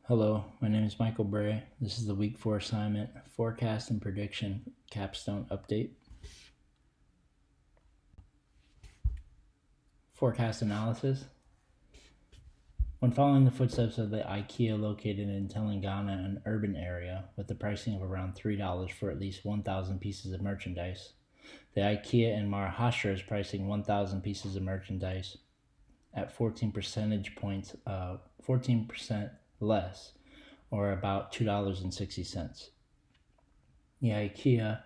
Hello, my name is Michael Bray. This is the Week 4 assignment, Forecast and Prediction Capstone Update. Forecast Analysis. When following the footsteps of the IKEA located in Telangana, an urban area, with the pricing of around $3 for at least 1,000 pieces of merchandise, the IKEA in Maharashtra is pricing 1,000 pieces of merchandise at 14% less, or about $2.60. The IKEA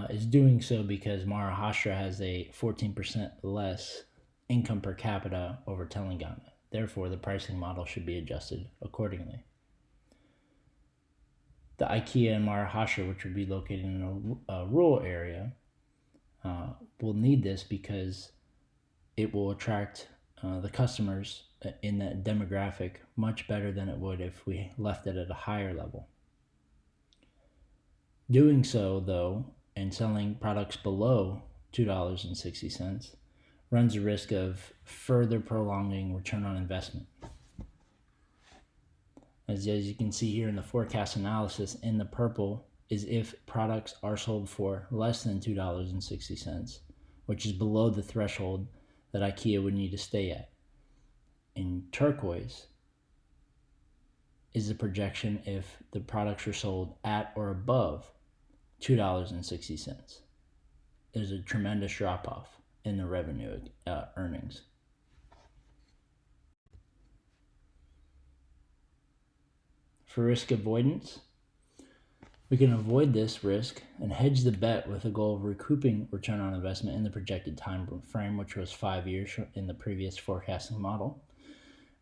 is doing so because Maharashtra has a 14% less income per capita over Telangana. Therefore, the pricing model should be adjusted accordingly. The IKEA in Maharashtra, which would be located in a rural area, will need this because it will attract the customers in that demographic much better than it would if we left it at a higher level. Doing so, though, and selling products below $2.60 runs a risk of further prolonging return on investment. As you can see here in the forecast analysis, in the purple is if products are sold for less than $2.60, which is below the threshold that IKEA would need to stay at. In turquoise is the projection if the products are sold at or above $2.60. There's a tremendous drop off in the revenue earnings. For risk avoidance, we can avoid this risk and hedge the bet with the goal of recouping return on investment in the projected time frame, which was 5 years in the previous forecasting model.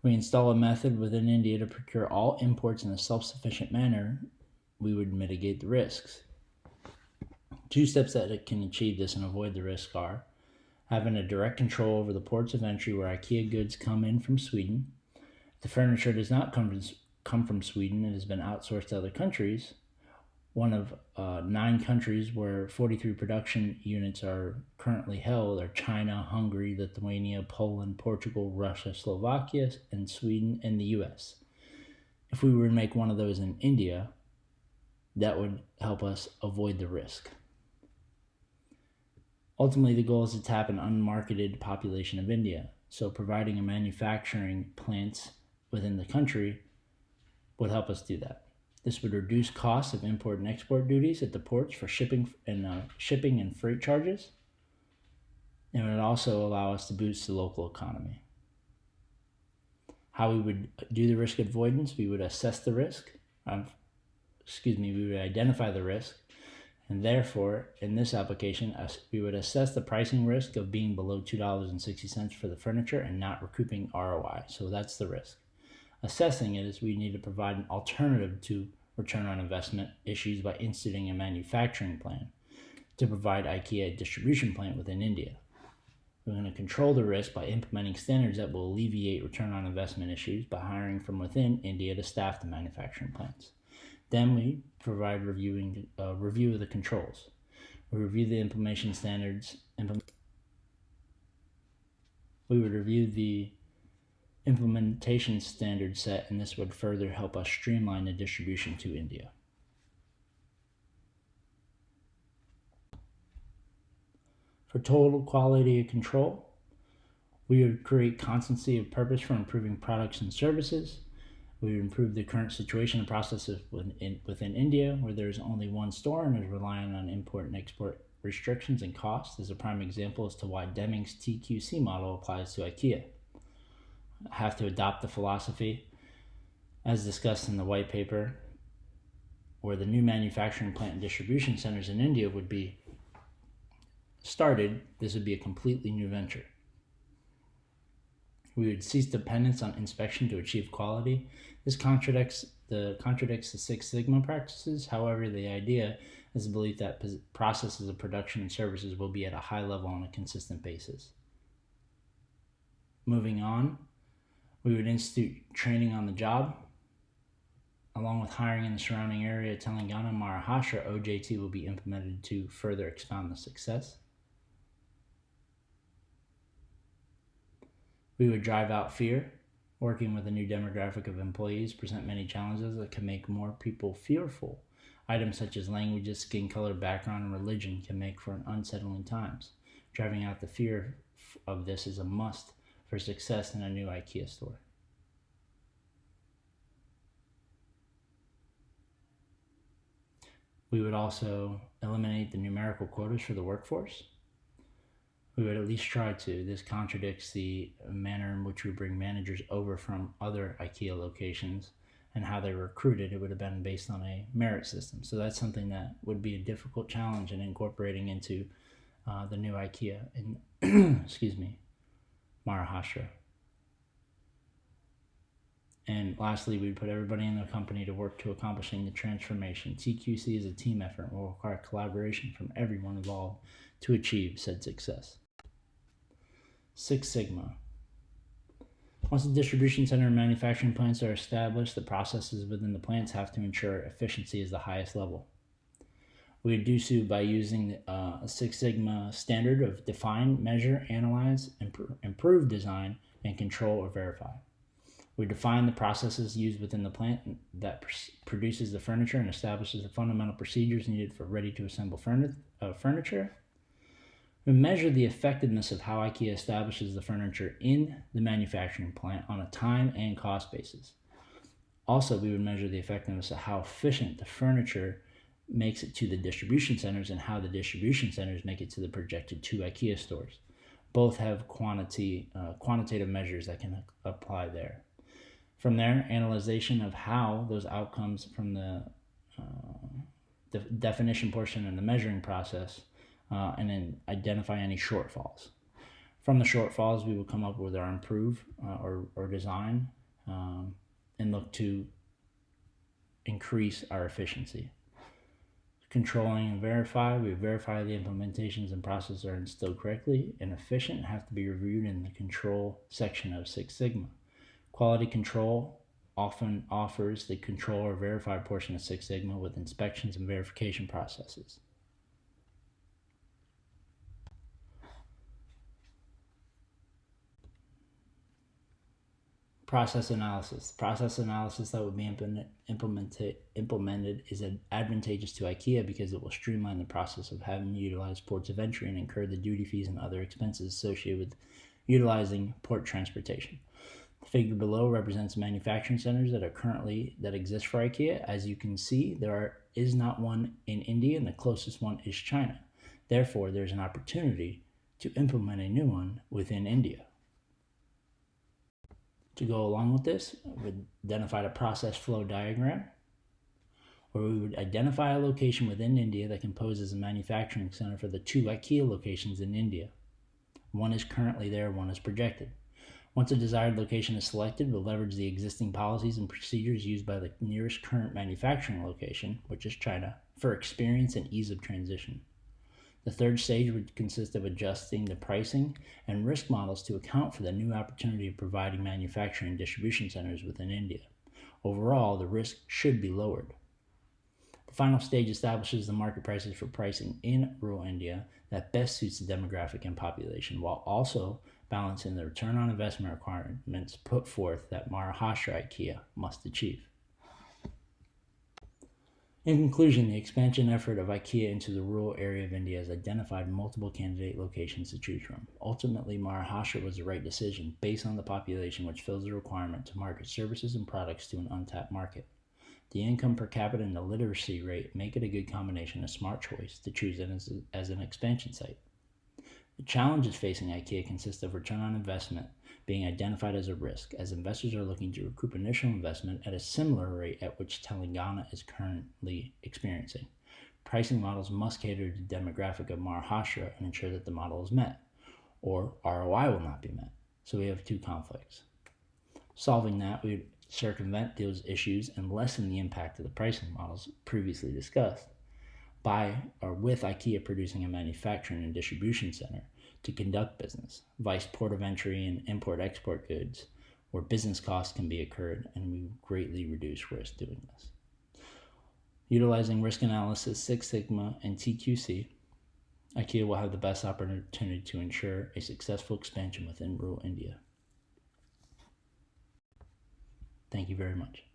We install a method within India to procure all imports in a self-sufficient manner. We would mitigate the risks. Two steps that can achieve this and avoid the risk are having a direct control over the ports of entry where IKEA goods come in from Sweden. If the furniture does not come from Sweden, it has been outsourced to other countries. One of 9 countries where 43 production units are currently held are China, Hungary, Lithuania, Poland, Portugal, Russia, Slovakia, and Sweden, and the US. If we were to make one of those in India, that would help us avoid the risk. Ultimately, the goal is to tap an unmarketed population of India, so providing a manufacturing plants within the country would help us do that. This would reduce costs of import and export duties at the ports for shipping and freight charges, and it would also allow us to boost the local economy. How we would do the risk avoidance, we would assess the risk, we would identify the risk, and therefore, in this application, we would assess the pricing risk of being below $2.60 for the furniture and not recouping ROI. So that's the risk. Assessing it is we need to provide an alternative to return on investment issues by instituting a manufacturing plan to provide IKEA a distribution plant within India. We're going to control the risk by implementing standards that will alleviate return on investment issues by hiring from within India to staff the manufacturing plants. Then we provide review of the controls. We review the implementation standards. We would review the implementation standard set, and this would further help us streamline the distribution to India. For total quality of control, we would create constancy of purpose for improving products and services. We would improve the current situation and processes within India, where there is only one store and is relying on import and export restrictions and costs, is a prime example as to why Deming's TQC model applies to IKEA. Have to adopt the philosophy, as discussed in the white paper, where the new manufacturing plant and distribution centers in India would be started. This would be a completely new venture. We would cease dependence on inspection to achieve quality. This contradicts the Six Sigma practices. However, the idea is the belief that processes of production and services will be at a high level on a consistent basis. Moving on, we would institute training on the job. Along with hiring in the surrounding area, Telangana and Maharashtra, OJT will be implemented to further expound the success. We would drive out fear. Working with a new demographic of employees present many challenges that can make more people fearful. Items such as languages, skin color, background, and religion can make for unsettling times. Driving out the fear of this is a must for success in a new IKEA store. We would also eliminate the numerical quotas for the workforce. We would at least try to. This contradicts the manner in which we bring managers over from other IKEA locations and how they were recruited. It would have been based on a merit system. So that's something that would be a difficult challenge in incorporating into the new IKEA in, excuse me, Maharashtra. And lastly, we put everybody in the company to work to accomplishing the transformation. TQC is a team effort and will require collaboration from everyone involved to achieve said success. Six Sigma. Once the distribution center and manufacturing plants are established, the processes within the plants have to ensure efficiency is the highest level. We do so by using a Six Sigma standard of define, measure, analyze, improve design, and control or verify. We define the processes used within the plant that produces the furniture and establishes the fundamental procedures needed for ready-to-assemble furniture. We measure the effectiveness of how IKEA establishes the furniture in the manufacturing plant on a time and cost basis. Also, we would measure the effectiveness of how efficient the furniture makes it to the distribution centers and how the distribution centers make it to the projected 2 IKEA stores. Both have quantitative measures that can apply there. From there, analyzation of how those outcomes from the definition portion and the measuring process, and then identify any shortfalls. From the shortfalls, we will come up with our improve or design and look to increase our efficiency. Controlling and verify, we verify the implementations and processes are instilled correctly and efficient and have to be reviewed in the control section of Six Sigma. Quality control often offers the control or verify portion of Six Sigma with inspections and verification processes. Process analysis. Process analysis that would be implemented is advantageous to IKEA because it will streamline the process of having to utilize ports of entry and incur the duty fees and other expenses associated with utilizing port transportation. The figure below represents manufacturing centers that exist for IKEA. As you can see, there is not one in India, and the closest one is China. Therefore, there's an opportunity to implement a new one within India. To go along with this, we've identified a process flow diagram where we would identify a location within India that can pose as a manufacturing center for the 2 IKEA locations in India. One is currently there, one is projected. Once a desired location is selected, we'll leverage the existing policies and procedures used by the nearest current manufacturing location, which is China, for experience and ease of transition. The third stage would consist of adjusting the pricing and risk models to account for the new opportunity of providing manufacturing and distribution centers within India. Overall, the risk should be lowered. The final stage establishes the market prices for pricing in rural India that best suits the demographic and population, while also balancing the return on investment requirements put forth that Maharashtra IKEA must achieve. In conclusion, the expansion effort of IKEA into the rural area of India has identified multiple candidate locations to choose from. Ultimately, Maharashtra was the right decision based on the population which fills the requirement to market services and products to an untapped market. The income per capita and the literacy rate make it a good combination, a smart choice to choose it as an expansion site. The challenges facing IKEA consist of return on investment being identified as a risk, as investors are looking to recoup initial investment at a similar rate at which Telangana is currently experiencing. Pricing models must cater to the demographic of Maharashtra and ensure that the model is met, or ROI will not be met. So we have 2 conflicts. Solving that, we would circumvent those issues and lessen the impact of the pricing models previously discussed by or with IKEA producing a manufacturing and distribution center to conduct business, vice port of entry and import-export goods, where business costs can be incurred, and we greatly reduce risk doing this. Utilizing risk analysis, Six Sigma, and TQC, IKEA will have the best opportunity to ensure a successful expansion within rural India. Thank you very much.